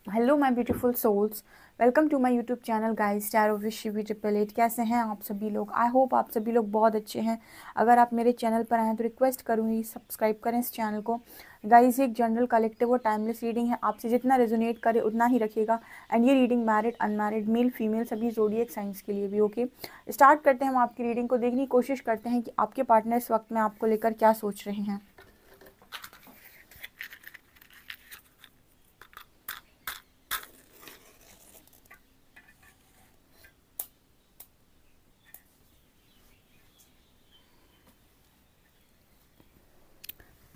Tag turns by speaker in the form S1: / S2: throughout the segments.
S1: Hello my beautiful souls, welcome to my YouTube channel guys tarot with Shivi triple eight. कैसे हैं आप सभी लोग? आई होप आप सभी लोग बहुत अच्छे हैं। अगर आप मेरे चैनल पर आए हैं तो रिक्वेस्ट करूँगी सब्सक्राइब करें इस चैनल को। गाइस एक जनरल कलेक्टिव और टाइमलेस रीडिंग है, आपसे जितना रेजोनेट करे उतना ही रखिएगा। एंड ये reading married unmarried male female सभी ज़ोडिएक साइंस के लिए भी। ओके, स्टार्ट करते हैं। हम आपकी रीडिंग को देखने की कोशिश करते हैं कि आपके पार्टनर इस वक्त में आपको लेकर क्या सोच रहे हैं।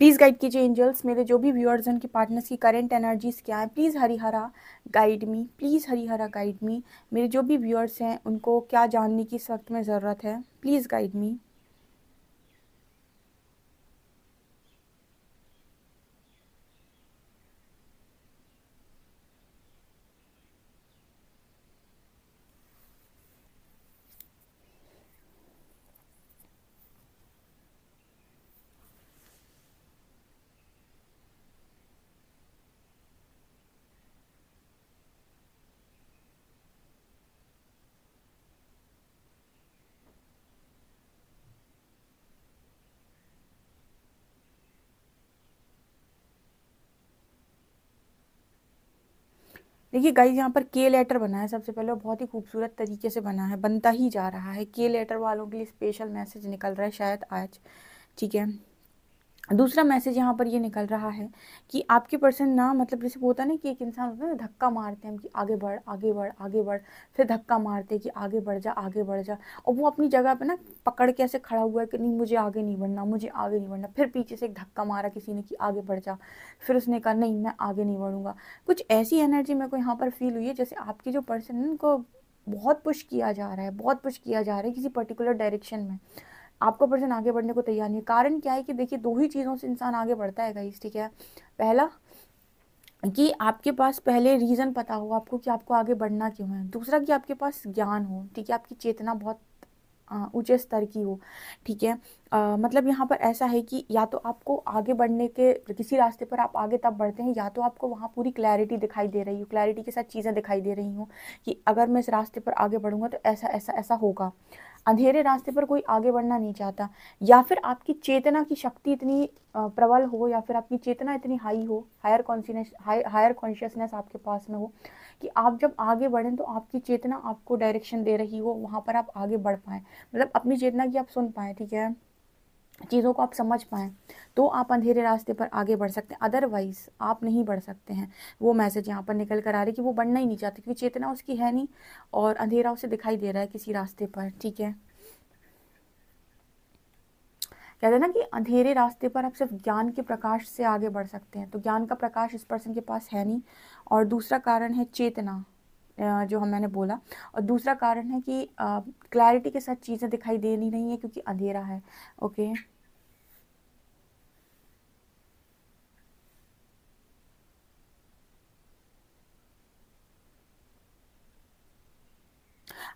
S1: प्लीज़ गाइड कीजिए एंजल्स, मेरे जो भी व्यूअर्स हैं उनकी पार्टनर्स की करंट एनर्जीज क्या है। Please Harihara guide me, please Harihara guide me. मेरे जो भी व्यूअर्स हैं उनको क्या जानने की इस वक्त में ज़रूरत है, प्लीज़ गाइड मी। देखिए गाइज, यहाँ पर के लेटर बना है। सबसे पहले वो बहुत ही खूबसूरत तरीके से बना है, बनता ही जा रहा है। के लेटर वालों के लिए स्पेशल मैसेज निकल रहा है शायद आज। ठीक है, दूसरा मैसेज यहाँ पर ये निकल रहा है कि आपके पर्सन ना, मतलब जैसे होता है ना कि एक इंसान होता है ना, धक्का मारते हैं हम कि आगे बढ़ आगे बढ़ आगे बढ़, फिर धक्का मारते हैं कि आगे बढ़ जा आगे बढ़ जा, और वो अपनी जगह पे ना पकड़ के ऐसे खड़ा हुआ है कि नहीं मुझे आगे नहीं बढ़ना, मुझे आगे नहीं बढ़ना। फिर पीछे से एक धक्का मारा किसी ने कि आगे बढ़ जा, फिर उसने कहा नहीं मैं आगे नहीं बढ़ूंगा। कुछ ऐसी एनर्जी मेरे को यहाँ पर फील हुई है जैसे आपके जो पर्सन है उनको बहुत पुश किया जा रहा है, बहुत पुश किया जा रहा है किसी पर्टिकुलर डायरेक्शन में। आपका पर्सन आगे बढ़ने को तैयार नहीं है। कारण क्या है कि देखिए, दो ही चीज़ों से इंसान आगे बढ़ता है गाइस। ठीक है, पहला कि आपके पास पहले रीज़न पता हो आपको कि आपको आगे बढ़ना क्यों है। दूसरा कि आपके पास ज्ञान हो। ठीक है, आपकी चेतना बहुत ऊंचे स्तर की हो। ठीक है, मतलब यहाँ पर ऐसा है कि या तो आपको आगे बढ़ने के किसी रास्ते पर आप आगे तब बढ़ते हैं, या तो आपको वहाँ पूरी क्लैरिटी दिखाई दे रही हो, क्लैरिटी के साथ चीज़ें दिखाई दे रही हो कि अगर मैं इस रास्ते पर आगे बढ़ूंगा तो ऐसा ऐसा ऐसा होगा। अंधेरे रास्ते पर कोई आगे बढ़ना नहीं चाहता, या फिर आपकी चेतना की शक्ति इतनी प्रबल हो, या फिर आपकी चेतना इतनी हाई हो, हायर कॉन्शियसनेस आपके पास में हो कि आप जब आगे बढ़ें तो आपकी चेतना आपको डायरेक्शन दे रही हो, वहाँ पर आप आगे बढ़ पाएँ, मतलब अपनी चेतना की आप सुन पाएँ। ठीक है, चीज़ों को आप समझ पाएँ, तो आप अंधेरे रास्ते पर आगे बढ़ सकते हैं, अदरवाइज़ आप नहीं बढ़ सकते हैं। वो मैसेज यहाँ पर निकल कर आ रही है कि वो बढ़ना ही नहीं चाहते क्योंकि चेतना उसकी है नहीं, और अंधेरा उसे दिखाई दे रहा है किसी रास्ते पर। ठीक है, कहते हैं ना कि अंधेरे रास्ते पर आप सिर्फ ज्ञान के प्रकाश से आगे बढ़ सकते हैं, तो ज्ञान का प्रकाश इस पर्सन के पास है नहीं। और दूसरा कारण है चेतना, जो हम मैंने बोला। और दूसरा कारण है कि क्लैरिटी के साथ चीज़ें दिखाई दे नहीं रही है क्योंकि अंधेरा है। ओके,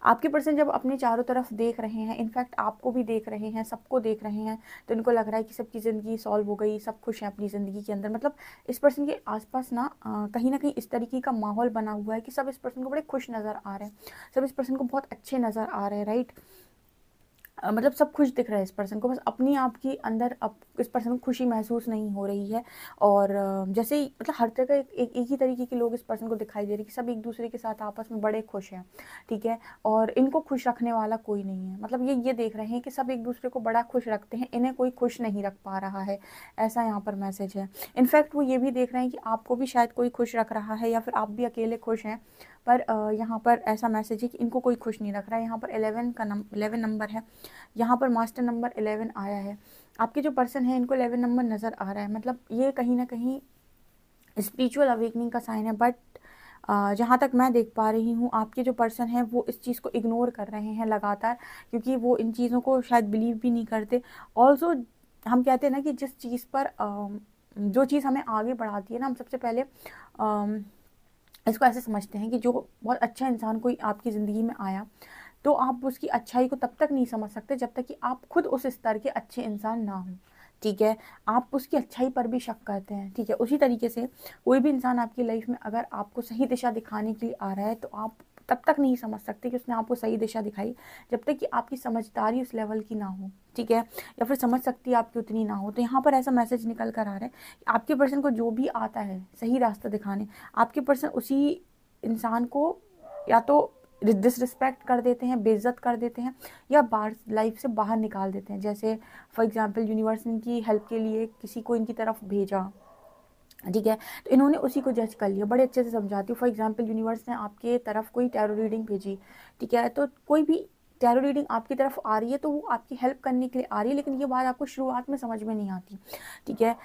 S1: आपके पर्सन जब अपने चारों तरफ देख रहे हैं, इनफैक्ट आपको भी देख रहे हैं, सबको देख रहे हैं, तो इनको लग रहा है कि सबकी ज़िंदगी सॉल्व हो गई, सब खुश हैं अपनी ज़िंदगी के अंदर। मतलब इस पर्सन के आसपास ना कहीं इस तरीके का माहौल बना हुआ है कि सब इस पर्सन को बड़े खुश नज़र आ रहे हैं, सब इस पर्सन को बहुत अच्छे नज़र आ रहे हैं। राइट, मतलब सब खुश दिख रहा है इस पर्सन को, बस अपनी आप की अंदर अब इस पर्सन को खुशी महसूस नहीं हो रही है। और जैसे ही मतलब हर जगह एक ही तरीके के लोग इस पर्सन को दिखाई दे रहे हैं कि सब एक दूसरे के साथ आपस में बड़े खुश हैं। ठीक है, और इनको खुश रखने वाला कोई नहीं है, मतलब ये देख रहे हैं कि सब एक दूसरे को बड़ा खुश रखते हैं, इन्हें कोई खुश नहीं रख पा रहा है, ऐसा यहाँ पर मैसेज है। इनफैक्ट वो ये भी देख रहे हैं कि आपको भी शायद कोई खुश रख रहा है, या फिर आप भी अकेले खुश हैं, पर यहाँ पर ऐसा मैसेज है कि इनको कोई खुश नहीं रख रहा है। यहाँ पर 11 नंबर है, यहाँ पर मास्टर नंबर 11 आया है। आपके जो पर्सन है इनको 11 नंबर नज़र आ रहा है, मतलब ये कहीं ना कहीं स्पिरिचुअल अवेकनिंग का साइन है। बट जहाँ तक मैं देख पा रही हूँ, आपके जो पर्सन हैं वो इस चीज़ को इग्नोर कर रहे हैं लगातार, क्योंकि वो इन चीज़ों को शायद बिलीव भी नहीं करते। ऑल्सो हम कहते हैं ना कि जिस चीज़ पर जो चीज़ हमें आगे बढ़ाती है ना, हम सबसे पहले इसको ऐसे समझते हैं कि जो बहुत अच्छा इंसान कोई आपकी ज़िंदगी में आया, तो आप उसकी अच्छाई को तब तक नहीं समझ सकते जब तक कि आप खुद उस स्तर के अच्छे इंसान ना हो। ठीक है, आप उसकी अच्छाई पर भी शक करते हैं, ठीक है। उसी तरीके से कोई भी इंसान आपकी लाइफ में अगर आपको सही दिशा दिखाने के लिए आ रहा है, तो आप तब तक नहीं समझ सकते कि उसने आपको सही दिशा दिखाई, जब तक कि आपकी समझदारी उस लेवल की ना हो, ठीक है, या फिर समझ सकती आपकी उतनी ना हो। तो यहाँ पर ऐसा मैसेज निकल कर आ रहा है, आपके पर्सन को जो भी आता है सही रास्ता दिखाने, आपके पर्सन उसी इंसान को या तो डिसरिस्पेक्ट कर देते हैं, बेइज्जत कर देते हैं, या बाहर लाइफ से बाहर निकाल देते हैं। जैसे फॉर एग्जांपल यूनिवर्स ने इनकी हेल्प के लिए किसी को इनकी तरफ भेजा, ठीक है, तो इन्होंने उसी को जज कर लिया। बड़े अच्छे से समझाती हूँ। फॉर एग्जांपल यूनिवर्स ने आपके तरफ कोई टैरो रीडिंग भेजी, ठीक है, तो कोई भी टैरो रीडिंग आपकी तरफ आ रही है तो वो आपकी हेल्प करने के लिए आ रही है, लेकिन ये बात आपको शुरुआत में समझ में नहीं आती, ठीक है।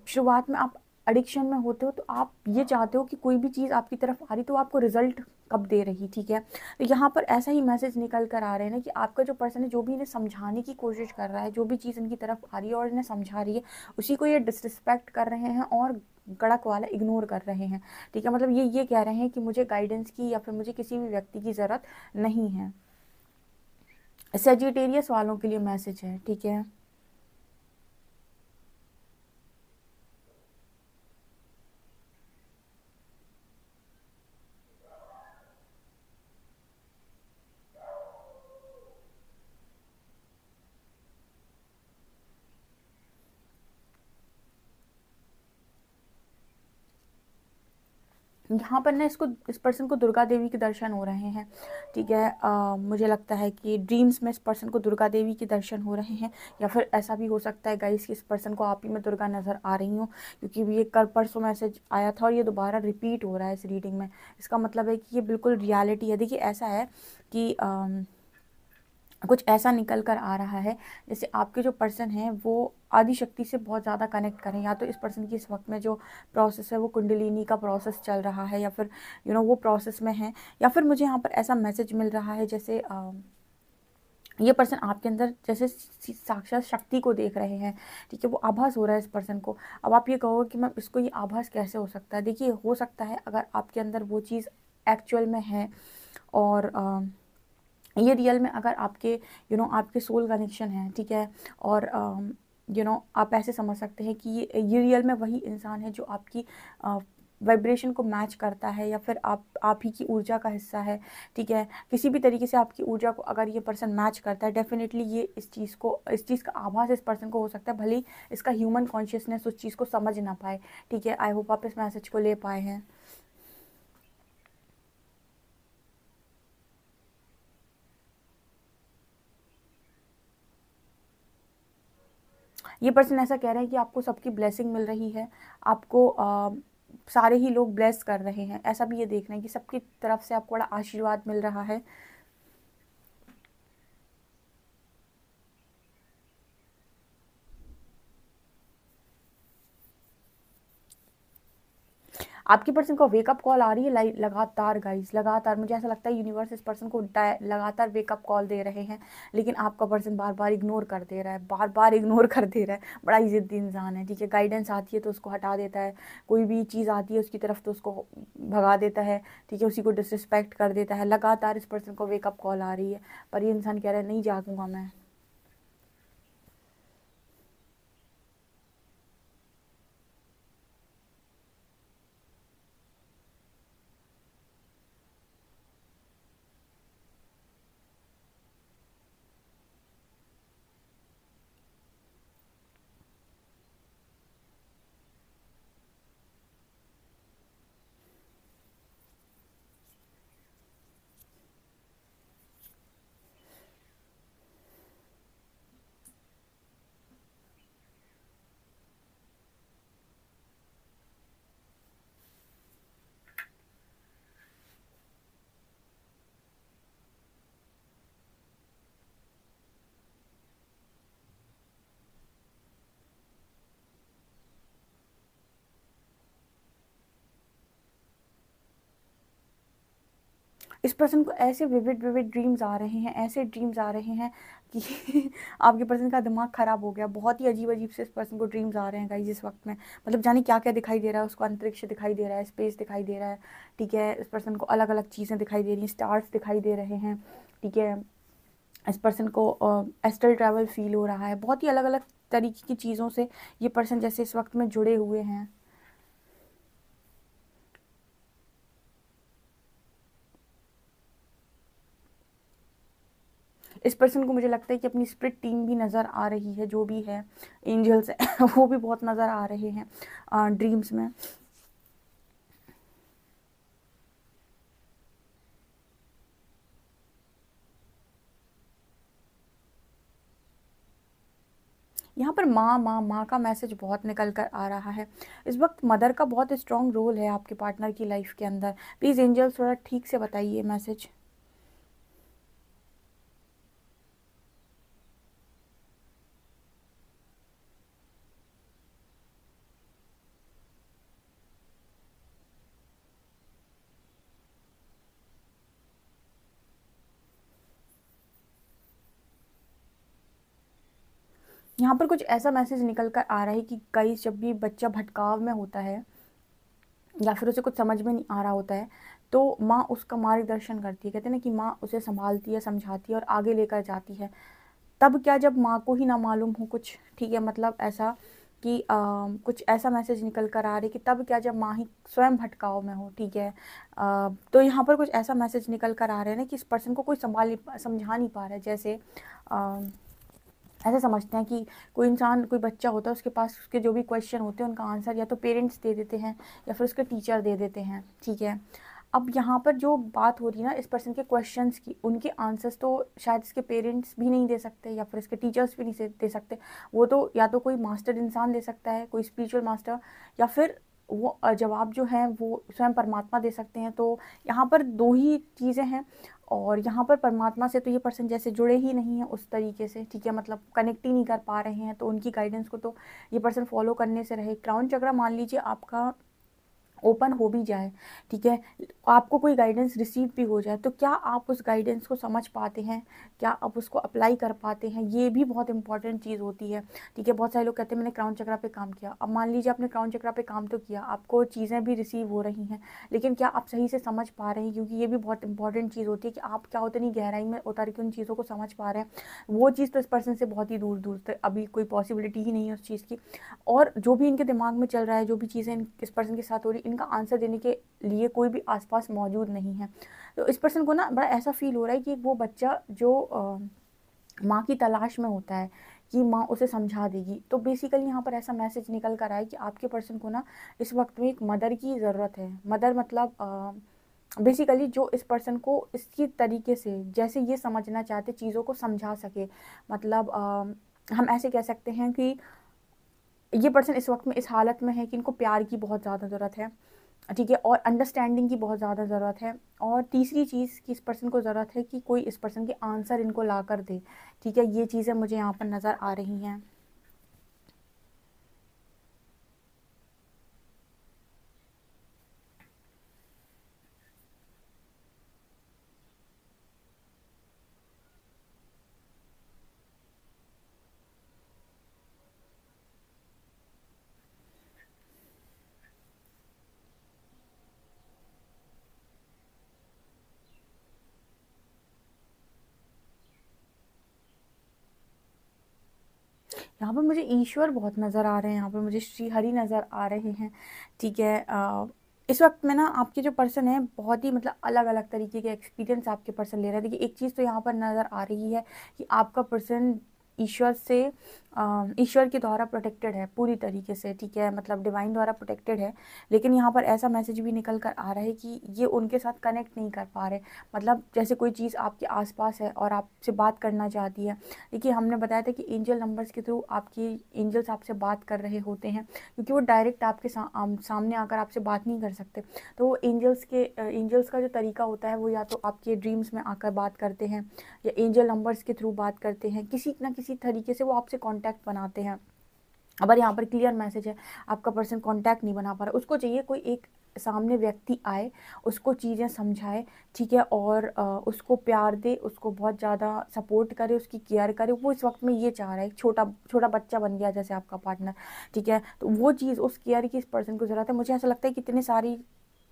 S1: शुरुआत में आप एडिक्शन में होते हो, तो आप ये चाहते हो कि कोई भी चीज़ आपकी तरफ आ रही तो आपको रिजल्ट कब दे रही, ठीक है। तो यहाँ पर ऐसा ही मैसेज निकल कर आ रहे हैं ना कि आपका जो पर्सन है, जो भी इन्हें समझाने की कोशिश कर रहा है, जो भी चीज़ इनकी तरफ आ रही है और इन्हें समझा रही है, उसी को ये डिसरिस्पेक्ट कर रहे हैं और कड़क वाला इग्नोर कर रहे हैं, ठीक है। मतलब ये कह रहे हैं कि मुझे गाइडेंस की या फिर मुझे किसी भी व्यक्ति की ज़रूरत नहीं है। सेजिटेरियस वालों के लिए मैसेज है, ठीक है। यहाँ पर ना इस पर्सन को दुर्गा देवी के दर्शन हो रहे हैं, ठीक है। मुझे लगता है कि ड्रीम्स में इस पर्सन को दुर्गा देवी के दर्शन हो रहे हैं, या फिर ऐसा भी हो सकता है गाइस कि इस पर्सन को आप ही में दुर्गा नज़र आ रही हूँ, क्योंकि ये कल परसों मैसेज आया था और ये दोबारा रिपीट हो रहा है इस रीडिंग में। इसका मतलब है कि ये बिल्कुल रियलिटी है। देखिए ऐसा है कि कुछ ऐसा निकल कर आ रहा है जैसे आपके जो पर्सन हैं वो आदि शक्ति से बहुत ज़्यादा कनेक्ट करें, या तो इस पर्सन की इस वक्त में जो प्रोसेस है वो कुंडलिनी का प्रोसेस चल रहा है, या फिर वो प्रोसेस में है, या फिर मुझे यहाँ पर ऐसा मैसेज मिल रहा है जैसे ये पर्सन आपके अंदर जैसे साक्षात शक्ति को देख रहे हैं, ठीक है। वो आभास हो रहा है इस पर्सन को। अब आप ये कहोगे कि मैम इसको ये आभास कैसे हो सकता है। देखिए हो सकता है अगर आपके अंदर वो चीज़ एक्चुअल में है और ये रियल में अगर आपके आपके सोल कनेक्शन है, ठीक है, और आप ऐसे समझ सकते हैं कि ये रियल में वही इंसान है जो आपकी वाइब्रेशन को मैच करता है, या फिर आप ही की ऊर्जा का हिस्सा है, ठीक है। किसी भी तरीके से आपकी ऊर्जा को अगर ये पर्सन मैच करता है, डेफिनेटली ये इस चीज़ का आभास इस पर्सन को हो सकता है, भले ही इसका ह्यूमन कॉन्शियसनेस उस चीज़ को समझ ना पाए, ठीक है। आई होप आप इस मैसेज को ले पाए हैं। ये पर्सन ऐसा कह रहे हैं कि आपको सबकी ब्लेसिंग मिल रही है, आपको सारे ही लोग ब्लेस कर रहे हैं, ऐसा भी ये देख रहे हैं कि सबकी तरफ से आपको बड़ा आशीर्वाद मिल रहा है। आपके पर्सन को वेकअप कॉल आ रही है लगातार गाइस, लगातार। मुझे ऐसा लगता है यूनिवर्स इस पर्सन को लगातार वेकअप कॉल दे रहे हैं, लेकिन आपका पर्सन बार बार इग्नोर कर दे रहा है, बार बार इग्नोर कर दे रहा है। बड़ा ही ज़िद्दी इंसान है, ठीक है। गाइडेंस आती है तो उसको हटा देता है, कोई भी चीज़ आती है उसकी तरफ तो उसको भगा देता है, ठीक है, उसी को डिसरिस्पेक्ट कर देता है। लगातार इस पर्सन को वेकअप कॉल आ रही है, पर ये इंसान कह रहा है नहीं जागूंगा मैं। इस पर्सन को ऐसे विविड विविड ड्रीम्स आ रहे हैं, ऐसे ड्रीम्स आ रहे हैं कि आपके पर्सन का दिमाग ख़राब हो गया। बहुत ही अजीब अजीब से इस पर्सन को ड्रीम्स आ रहे हैं गाइस इस वक्त में। मतलब जाने क्या क्या दिखाई दे रहा है उसको, अंतरिक्ष दिखाई दे रहा है, स्पेस दिखाई दे रहा है, ठीक है। इस पर्सन को अलग अलग चीज़ें दिखाई दे रही हैं, स्टार्स दिखाई दे रहे हैं, ठीक है। इस पर्सन को एस्ट्रल ट्रैवल फील हो रहा है, बहुत ही अलग अलग तरीके की चीज़ों से ये पर्सन जैसे इस वक्त में जुड़े हुए हैं। इस पर्सन को मुझे लगता है कि अपनी स्पिरिट टीम भी नज़र आ रही है, जो भी है एंजल्स वो भी बहुत नज़र आ रहे हैं ड्रीम्स में। यहाँ पर माँ माँ माँ का मैसेज बहुत निकल कर आ रहा है। इस वक्त मदर का बहुत स्ट्रॉन्ग रोल है आपके पार्टनर की लाइफ के अंदर। प्लीज़ एंजल्स थोड़ा ठीक से बताइए मैसेज। यहाँ पर कुछ ऐसा मैसेज निकल कर आ रहा है कि कई जब भी बच्चा भटकाव में होता है या फिर उसे कुछ समझ में नहीं आ रहा होता है, तो माँ उसका मार्गदर्शन करती है। कहते हैं ना कि माँ उसे संभालती है, समझाती है और आगे लेकर जाती है। तब क्या जब माँ को ही ना मालूम हो कुछ, ठीक है, मतलब ऐसा कि कुछ ऐसा मैसेज निकल कर आ रहा है कि तब क्या जब माँ ही स्वयं भटकाव में हो, ठीक है। तो यहाँ पर कुछ ऐसा मैसेज निकल कर आ रहा है ना कि इस पर्सन को कोई समझा नहीं पा रहा है। जैसे ऐसे समझते हैं कि कोई इंसान, कोई बच्चा होता है, उसके पास उसके जो भी क्वेश्चन होते हैं उनका आंसर या तो पेरेंट्स दे देते हैं या फिर उसके टीचर दे देते हैं, ठीक है। अब यहाँ पर जो बात हो रही है ना इस पर्सन के क्वेश्चंस की, उनके आंसर्स तो शायद इसके पेरेंट्स भी नहीं दे सकते या फिर इसके टीचर्स भी नहीं दे सकते। वो तो या तो कोई मास्टर इंसान दे सकता है, कोई स्पिरिचुअल मास्टर, या फिर वो जवाब जो है वो स्वयं परमात्मा दे सकते हैं। तो यहाँ पर दो ही चीज़ें हैं। और यहाँ पर परमात्मा से तो ये पर्सन जैसे जुड़े ही नहीं है उस तरीके से, ठीक है, मतलब कनेक्ट ही नहीं कर पा रहे हैं, तो उनकी गाइडेंस को तो ये पर्सन फॉलो करने से रहे। क्राउन चक्र मान लीजिए आपका ओपन हो भी जाए, ठीक है, आपको कोई गाइडेंस रिसीव भी हो जाए, तो क्या आप उस गाइडेंस को समझ पाते हैं, क्या आप उसको अप्लाई कर पाते हैं, ये भी बहुत इंपॉर्टेंट चीज़ होती है, ठीक है। बहुत सारे लोग कहते हैं मैंने क्राउन चक्र पे काम किया। अब मान लीजिए आपने क्राउन चक्र पे काम तो किया, आपको चीज़ें भी रिसीव हो रही हैं, लेकिन क्या आप सही से समझ पा रहे हैं, क्योंकि ये भी बहुत इंपॉर्टेंट चीज़ होती है कि आप क्या उतनी गहराई में उतर के उन चीज़ों को समझ पा रहे हैं। वो चीज़ तो इस पर्सन से बहुत ही दूर दूर तक अभी कोई पॉसिबिलिटी ही नहीं है उस चीज़ की। और जो भी इनके दिमाग में चल रहा है, जो भी चीज़ें इस पर्सन के साथ हो रही, इनका आंसर देने के लिए कोई भी आसपास मौजूद नहीं है। तो इस पर्सन को ना बड़ा ऐसा फील हो रहा है कि वो बच्चा जो माँ की तलाश में होता है कि माँ उसे समझा देगी। तो बेसिकली यहाँ पर ऐसा मैसेज निकल कर आया कि आपके पर्सन को ना इस वक्त में एक मदर की ज़रूरत है। मदर मतलब बेसिकली जो इस पर्सन को इसकी तरीके से जैसे ये समझना चाहते चीज़ों को समझा सके। मतलब हम ऐसे कह सकते हैं कि ये पर्सन इस वक्त में इस हालत में है कि इनको प्यार की बहुत ज़्यादा ज़रूरत है, ठीक है, और अंडरस्टैंडिंग की बहुत ज़्यादा ज़रूरत है। और तीसरी चीज़ कि इस पर्सन को ज़रूरत है कि कोई इस पर्सन के आंसर इनको ला कर दे, ठीक है। ये चीज़ें मुझे यहाँ पर नज़र आ रही हैं। यहाँ पर मुझे ईश्वर बहुत नज़र आ रहे हैं, यहाँ पर मुझे श्री हरि नज़र आ रहे हैं, ठीक है। इस वक्त में ना आपके जो पर्सन है बहुत ही मतलब अलग अलग तरीके के एक्सपीरियंस आपके पर्सन ले रहा है। देखिए एक चीज़ तो यहाँ पर नज़र आ रही है कि आपका पर्सन ईश्वर से ईश्वर के द्वारा प्रोटेक्टेड है पूरी तरीके से, ठीक है, मतलब डिवाइन द्वारा प्रोटेक्टेड है। लेकिन यहाँ पर ऐसा मैसेज भी निकल कर आ रहा है कि ये उनके साथ कनेक्ट नहीं कर पा रहे। मतलब जैसे कोई चीज़ आपके आसपास है और आपसे बात करना चाहती है। देखिए हमने बताया था कि एंजल नंबर्स के थ्रू आपकी एंजल्स आपसे बात कर रहे होते हैं, क्योंकि वो डायरेक्ट आपके सामने आकर आपसे बात नहीं कर सकते। तो वो एंजल्स का जो तरीका होता है वो या तो आपके ड्रीम्स में आकर बात करते हैं या एंजल नंबर्स के थ्रू बात करते हैं, किसी ना किसी तरीके से वो आपसे कांटेक्ट बनाते हैं। अगर यहाँ पर क्लियर मैसेज है आपका पर्सन कांटेक्ट नहीं बना पा रहा, उसको चाहिए कोई एक सामने व्यक्ति आए, उसको चीज़ें समझाए, ठीक है, और उसको प्यार दे, उसको बहुत ज़्यादा सपोर्ट करे, उसकी केयर करे। वो इस वक्त में ये चाह रहा है, छोटा छोटा बच्चा बन गया जैसे आपका पार्टनर, ठीक है। तो वो चीज़ उस केयर की इस पर्सन को ज़रूरत है। मुझे ऐसा लगता है कि इतने सारी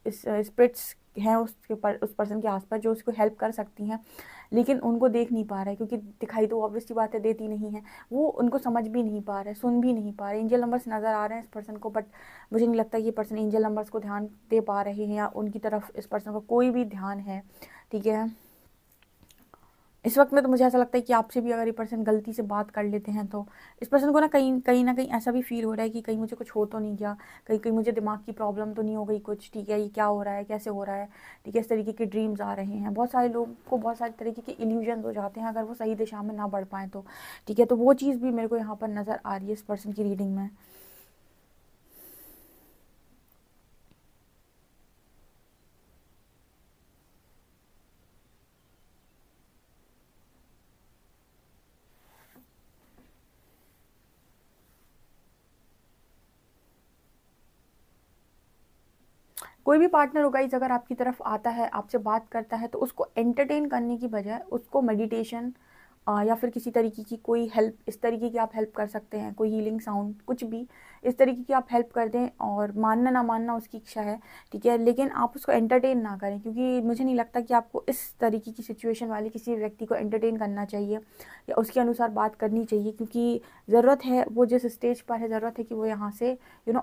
S1: इस स्पिरिट्स हैं उस पर्सन के आसपास जो उसको हेल्प कर सकती हैं, लेकिन उनको देख नहीं पा रहा है, क्योंकि दिखाई तो ऑब्वियसली बात है देती नहीं है, वो उनको समझ भी नहीं पा रहे, सुन भी नहीं पा रहे। एंजल नंबर्स नज़र आ रहे हैं इस पर्सन को, बट मुझे नहीं लगता ये पर्सन एंजल नंबर्स को ध्यान दे पा रहे हैं, या उनकी तरफ इस पर्सन का कोई भी ध्यान है, ठीक है। इस वक्त में तो मुझे ऐसा लगता है कि आपसे भी अगर ये पर्सन गलती से बात कर लेते हैं तो इस पर्सन को ना कहीं ना कहीं ऐसा भी फील हो रहा है कि कहीं मुझे कुछ हो तो नहीं गया, कहीं कहीं मुझे दिमाग की प्रॉब्लम तो नहीं हो गई कुछ, ठीक है, ये क्या हो रहा है, कैसे हो रहा है, ठीक है। इस तरीके के ड्रीम्स आ रहे हैं, बहुत सारे लोगों को बहुत सारे तरीके के इल्यूजन हो जाते हैं अगर वो सही दिशा में ना बढ़ पाएँ तो, ठीक है। तो वो चीज़ भी मेरे को यहाँ पर नज़र आ रही है इस पर्सन की रीडिंग में। कोई भी पार्टनर होगा इस अगर आपकी तरफ आता है, आपसे बात करता है, तो उसको एंटरटेन करने की बजाय उसको मेडिटेशन या फिर किसी तरीके की कोई हेल्प, इस तरीके की आप हेल्प कर सकते हैं, कोई हीलिंग साउंड, कुछ भी इस तरीके की आप हेल्प कर दें, और मानना ना मानना उसकी इच्छा है, ठीक है, लेकिन आप उसको एंटरटेन ना करें, क्योंकि मुझे नहीं लगता कि आपको इस तरीके की सिचुएशन वाले किसी व्यक्ति को एंटरटेन करना चाहिए या उसके अनुसार बात करनी चाहिए, क्योंकि ज़रूरत है, वो जिस स्टेज पर है, ज़रूरत है कि वो यहाँ से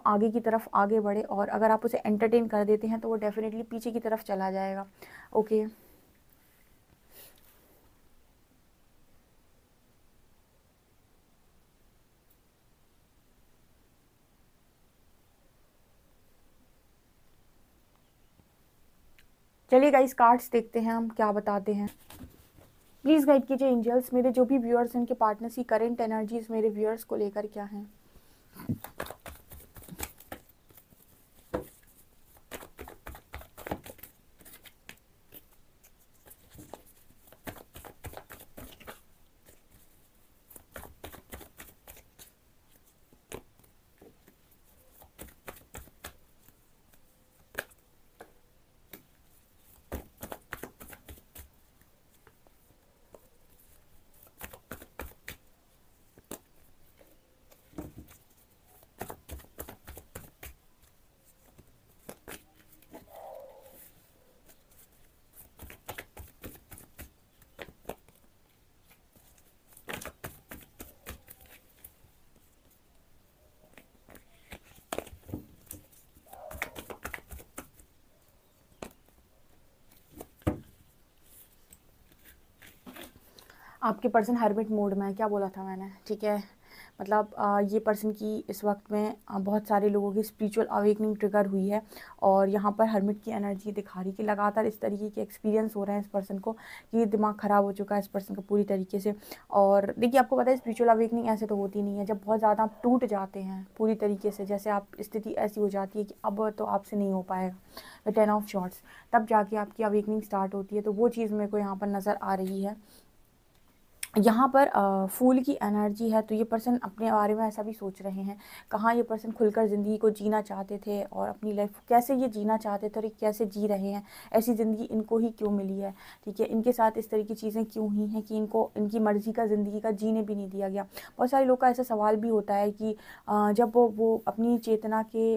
S1: आगे की तरफ आगे बढ़े, और अगर आप उसे एंटरटेन कर देते हैं तो वो डेफिनेटली पीछे की तरफ चला जाएगा। ओके, चलिए गाइस, कार्ड्स देखते हैं हम क्या बताते हैं। प्लीज़ गाइड कीजिए एंजल्स, मेरे जो भी व्यूअर्स हैं उनके पार्टनर्स की करेंट एनर्जीज मेरे व्यूअर्स को लेकर क्या हैं। आपके पर्सन हर्मिट मोड में है, क्या बोला था मैंने, ठीक है। मतलब ये पर्सन की इस वक्त में बहुत सारे लोगों की स्पिरिचुअल अवेकनिंग ट्रिगर हुई है, और यहाँ पर हर्मिट की एनर्जी दिखा रही कि लगातार इस तरीके के एक्सपीरियंस हो रहे हैं इस पर्सन को कि दिमाग ख़राब हो चुका है इस पर्सन का पूरी तरीके से। और देखिए, आपको पता है स्पिरिचुअल अवेकनिंग ऐसे तो होती नहीं है, जब बहुत ज़्यादा आप टूट जाते हैं पूरी तरीके से, जैसे आप स्थिति ऐसी हो जाती है कि अब तो आपसे नहीं हो पाएगा, 10 ऑफ शॉर्ट्स, तब जाके आपकी अवेकनिंग स्टार्ट होती है। तो वो चीज़ मेरे को यहाँ पर नज़र आ रही है। यहाँ पर फूल की एनर्जी है, तो ये पर्सन अपने बारे में ऐसा भी सोच रहे हैं, कहाँ ये पर्सन खुलकर ज़िंदगी को जीना चाहते थे और अपनी लाइफ कैसे ये जीना चाहते थे और ये कैसे जी रहे हैं, ऐसी ज़िंदगी इनको ही क्यों मिली है, ठीक है, इनके साथ इस तरह की चीज़ें क्यों हुई हैं कि इनको इनकी मर्ज़ी का ज़िंदगी का जीने भी नहीं दिया गया। बहुत सारे लोग का ऐसा सवाल भी होता है कि जब वो अपनी चेतना के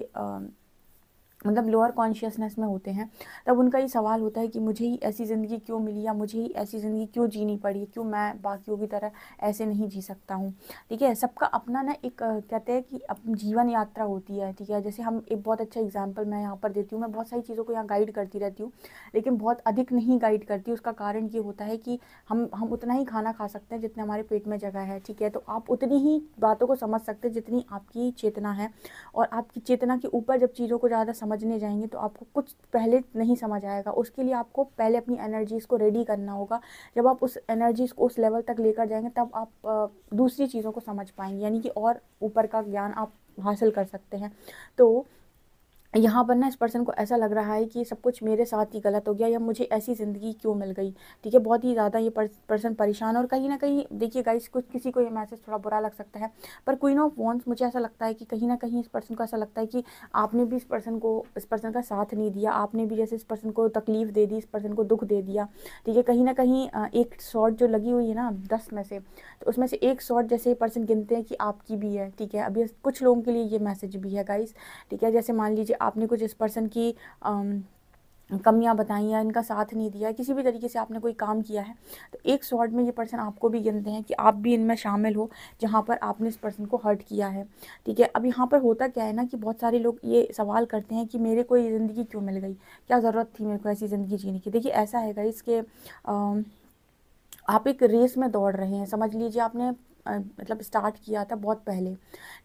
S1: मतलब लोअर कॉन्शियसनेस में होते हैं, तब उनका ये सवाल होता है कि मुझे ही ऐसी ज़िंदगी क्यों मिली, या मुझे ही ऐसी ज़िंदगी क्यों जीनी पड़ी, क्यों मैं बाकियों की तरह ऐसे नहीं जी सकता हूँ, ठीक है। सबका अपना ना एक कहते हैं कि अपनी जीवन यात्रा होती है, ठीक है। जैसे हम एक बहुत अच्छा एग्जाम्पल मैं यहाँ पर देती हूँ, मैं बहुत सारी चीज़ों को यहाँ गाइड करती रहती हूँ, लेकिन बहुत अधिक नहीं गाइड करती। उसका कारण ये होता है कि हम उतना ही खाना खा सकते हैं जितने हमारे पेट में जगह है, ठीक है। तो आप उतनी ही बातों को समझ सकते हैं जितनी आपकी चेतना है, और आपकी चेतना के ऊपर जब चीज़ों को ज़्यादा समझने जाएंगे तो आपको कुछ पहले नहीं समझ आएगा। उसके लिए आपको पहले अपनी एनर्जीज़ को रेडी करना होगा। जब आप उस एनर्जीज़ को उस लेवल तक लेकर जाएंगे तब आप दूसरी चीज़ों को समझ पाएंगे, यानी कि और ऊपर का ज्ञान आप हासिल कर सकते हैं। तो यहाँ पर ना इस पर्सन को ऐसा लग रहा है कि सब कुछ मेरे साथ ही गलत हो गया, या मुझे ऐसी ज़िंदगी क्यों मिल गई, ठीक है। बहुत ही ज़्यादा ये पर्सन परेशान, और कहीं ना कहीं देखिए गाइस, कुछ किसी को ये मैसेज थोड़ा बुरा लग सकता है, पर क्वीन ऑफ वॉन्ड्स, मुझे ऐसा लगता है कि कहीं ना कहीं इस पर्सन को ऐसा लगता है कि आपने भी इस पर्सन का साथ नहीं दिया, आपने भी जैसे इस पर्सन को तकलीफ़ दे दी, इस पर्सन को दुख दे दिया, ठीक है। कहीं ना कहीं एक शॉट जो लगी हुई है ना 10 में से, तो उसमें से एक शॉट जैसे पर्सन गिनते हैं कि आपकी भी है, ठीक है। अभी कुछ लोगों के लिए ये मैसेज भी है गाइस, ठीक है। जैसे मान लीजिए आपने कुछ इस पर्सन की कमियां बताई या इनका साथ नहीं दिया, किसी भी तरीके से आपने कोई काम किया है, तो एक शॉट में ये पर्सन आपको भी गिनते हैं कि आप भी इनमें शामिल हो जहाँ पर आपने इस पर्सन को हर्ट किया है। ठीक है, अब यहाँ पर होता क्या है ना कि बहुत सारे लोग ये सवाल करते हैं कि मेरे को ये ज़िंदगी क्यों मिल गई, क्या ज़रूरत थी मेरे को ऐसी ज़िंदगी जीने की। देखिए ऐसा है गाइस कि आप एक रेस में दौड़ रहे हैं, समझ लीजिए आपने मतलब स्टार्ट किया था बहुत पहले।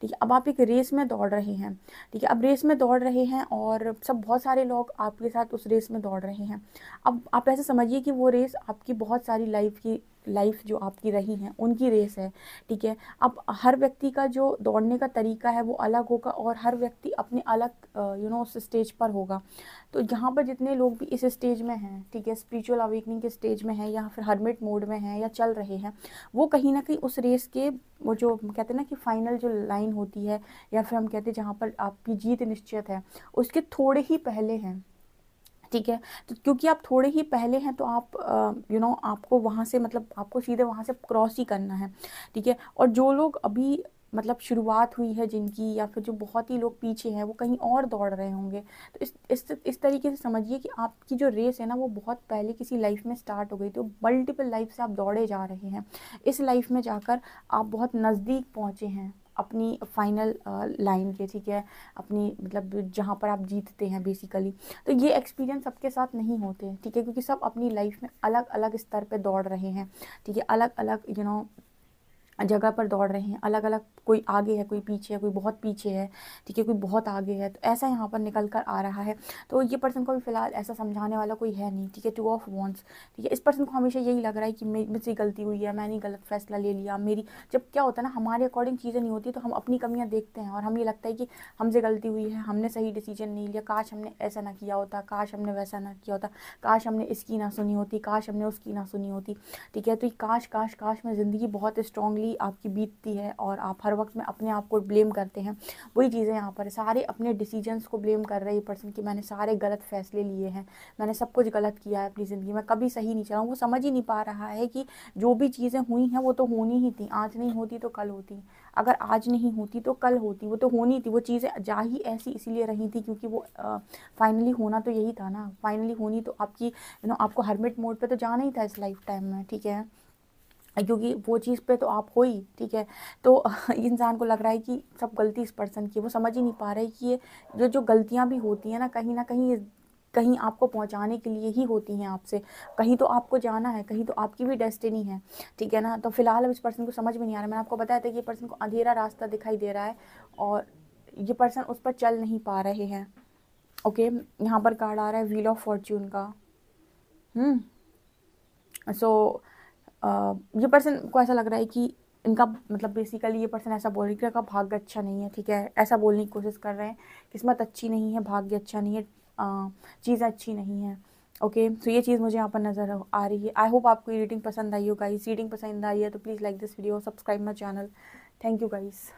S1: ठीक है, अब आप एक रेस में दौड़ रहे हैं। ठीक है, अब रेस में दौड़ रहे हैं और सब बहुत सारे लोग आपके साथ उस रेस में दौड़ रहे हैं। अब आप ऐसे समझिए कि वो रेस आपकी बहुत सारी लाइफ जो आपकी रही हैं उनकी रेस है। ठीक है, अब हर व्यक्ति का जो दौड़ने का तरीका है वो अलग होगा और हर व्यक्ति अपने अलग उस स्टेज पर होगा। तो यहाँ पर जितने लोग भी इस स्टेज में हैं, ठीक है, स्पिरिचुअल अवेकनिंग के स्टेज में हैं या फिर हर्मिट मोड में हैं या चल रहे हैं, वो कहीं ना कहीं उस रेस के वो जो कहते हैं ना कि फाइनल जो लाइन होती है या फिर हम कहते हैं जहाँ पर आपकी जीत निश्चित है, उसके थोड़े ही पहले हैं। ठीक है, तो क्योंकि आप थोड़े ही पहले हैं तो आप आपको वहाँ से मतलब आपको सीधे वहाँ से क्रॉस ही करना है। ठीक है, और जो लोग अभी मतलब शुरुआत हुई है जिनकी या फिर जो बहुत ही लोग पीछे हैं वो कहीं और दौड़ रहे होंगे। तो इस तरीके से समझिए कि आपकी जो रेस है ना वो बहुत पहले किसी लाइफ में स्टार्ट हो गई, तो मल्टीपल लाइफ से आप दौड़े जा रहे हैं। इस लाइफ में जाकर आप बहुत नज़दीक पहुँचे हैं अपनी फाइनल लाइन के। ठीक है, अपनी मतलब जहाँ पर आप जीतते हैं बेसिकली। तो ये एक्सपीरियंस सबके साथ नहीं होते हैं। ठीक है, क्योंकि सब अपनी लाइफ में अलग अलग स्तर पे दौड़ रहे हैं। ठीक है, अलग अलग जगह पर दौड़ रहे हैं, अलग अलग, कोई आगे है कोई पीछे है, कोई बहुत पीछे है। ठीक है, कोई बहुत आगे है, तो ऐसा यहाँ पर निकल कर आ रहा है। तो ये पर्सन को भी फिलहाल ऐसा समझाने वाला कोई है नहीं। ठीक है, 2 ऑफ वॉन्ड्स। ठीक है, इस पर्सन को हमेशा यही लग रहा है कि मुझसे गलती हुई है, मैंने गलत फैसला ले लिया मेरी। जब क्या होता है ना हमारे अकॉर्डिंग चीज़ें नहीं होती तो हम अपनी कमियाँ देखते हैं और हमें ये लगता है कि हमसे गलती हुई है, हमने सही डिसीजन नहीं लिया, काश हमने ऐसा ना किया होता, काश हमने वैसा ना किया होता, काश हमने इसकी ना सुनी होती, काश हमने उसकी ना सुनी होती। ठीक है, तो ये काश काश काश में ज़िंदगी बहुत स्ट्रांगली आपकी बीतती है और आप हर वक्त में अपने आप को ब्लेम करते हैं। वही चीज़ें यहाँ पर सारे अपने डिसीजंस को ब्लेम कर रहे हैं पर्सन कि मैंने सारे गलत फैसले लिए हैं, मैंने सब कुछ गलत किया है अपनी ज़िंदगी में, कभी सही नहीं चला। वो समझ ही नहीं पा रहा है कि जो भी चीज़ें हुई हैं वो तो होनी ही थी, आज नहीं होती तो कल होती, अगर आज नहीं होती तो कल होती, वो तो होनी थी। वो चीज़ें जा ही ऐसी इसीलिए रही थी क्योंकि वो फाइनली होना तो यही था ना, फाइनली होनी तो आपकी आपको हर्मिट मोड पे तो जाना ही था इस लाइफ टाइम में। ठीक है, क्योंकि वो चीज़ पे तो आप हो ही। ठीक है, तो इंसान को लग रहा है कि सब गलती इस पर्सन की, वो समझ ही नहीं पा रहे कि ये जो गलतियाँ भी होती हैं ना कहीं कहीं आपको पहुंचाने के लिए ही होती हैं आपसे, कहीं तो आपको जाना है, कहीं तो आपकी भी डेस्टिनी है। ठीक है ना, तो फिलहाल अब इस पर्सन को समझ में नहीं आ रहा। मैंने आपको बताया था कि ये पर्सन को अंधेरा रास्ता दिखाई दे रहा है और ये पर्सन उस पर चल नहीं पा रहे हैं। ओके, यहाँ पर कार्ड आ रहा है व्हील ऑफ फॉर्च्यून का। सो ये पर्सन को ऐसा लग रहा है कि इनका मतलब बेसिकली ये पर्सन ऐसा बोल रही है कि इनका भाग्य अच्छा नहीं है। ठीक है, ऐसा बोलने की कोशिश कर रहे हैं, किस्मत अच्छी नहीं है, भाग्य अच्छा नहीं है, चीज़ अच्छी नहीं है। ओके, तो ये चीज़ मुझे यहाँ पर नज़र आ रही है। आई होप आपको ये रीडिंग पसंद आई हो गाइस। रीडिंग पसंद आई है तो please like this video, subscribe my channel. Thank you guys.